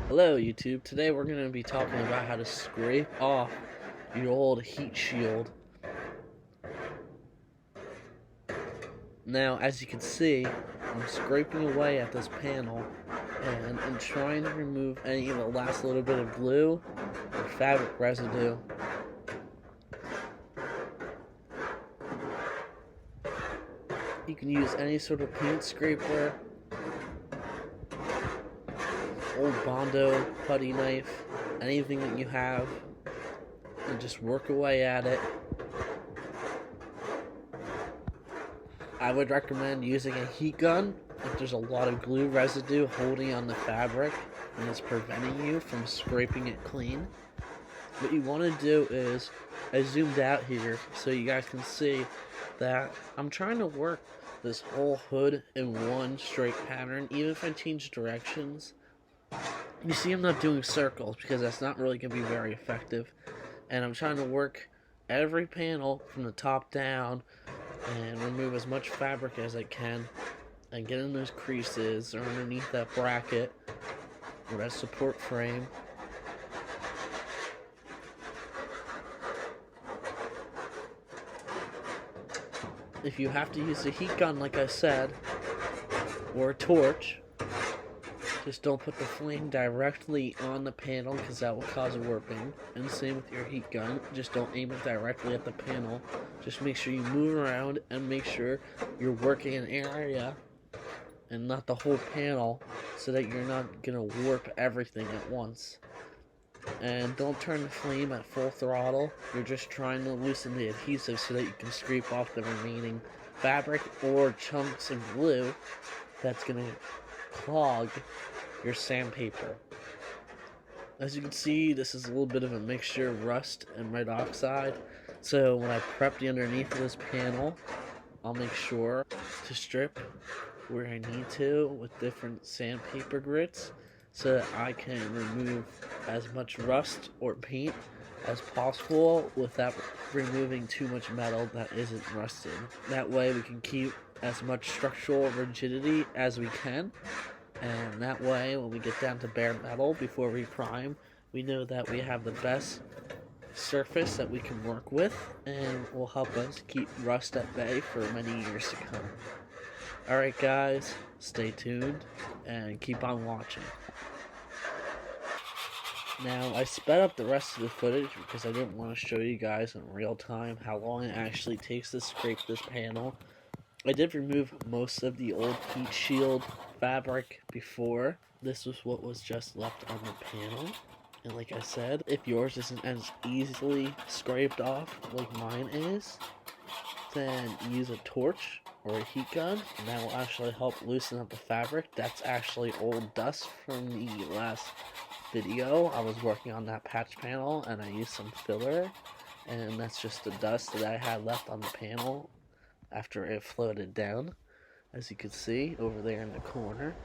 Hello YouTube, today we're going to be talking about how to scrape off your old heat shield. Now as you can see, I'm scraping away at this panel and I'm trying to remove any of the last little bit of glue or fabric residue. You can use any sort of paint scraper, old Bondo putty knife, anything that you have, and just work away at it. I would recommend using a heat gun if there's a lot of glue residue holding on the fabric and it's preventing you from scraping it clean. What you want to do is, I zoomed out here so you guys can see that I'm trying to work this whole hood in one straight pattern, even if I change directions. You see I'm not doing circles because that's not really going to be very effective, and I'm trying to work every panel from the top down and remove as much fabric as I can and get in those creases or underneath that bracket or that support frame. If you have to use a heat gun, like I said, or a torch, just don't put the flame directly on the panel because that will cause warping. And same with your heat gun, just don't aim it directly at the panel. Just make sure you move around and make sure you're working an area and not the whole panel so that you're not going to warp everything at once. And don't turn the flame at full throttle. You're just trying to loosen the adhesive so that you can scrape off the remaining fabric or chunks of glue that's going to clog your sandpaper. As you can see, this is a little bit of a mixture of rust and red oxide. So when I prep the underneath of this panel, I'll make sure to strip where I need to with different sandpaper grits so that I can remove as much rust or paint as possible without removing too much metal that isn't rusted. That way we can keep as much structural rigidity as we can, and that way when we get down to bare metal before we prime, we know that we have the best surface that we can work with and will help us keep rust at bay for many years to come. Alright guys, stay tuned and keep on watching. Now, I sped up the rest of the footage because I didn't want to show you guys in real time how long it actually takes to scrape this panel. I did remove most of the old heat shield fabric before. This was what was just left on the panel. And like I said, if yours isn't as easily scraped off like mine is, then use a torch or a heat gun, and that will actually help loosen up the fabric. That's actually old dust from the last video. I was working on that patch panel and I used some filler, and that's just the dust that I had left on the panel after it floated down, as you can see over there in the corner.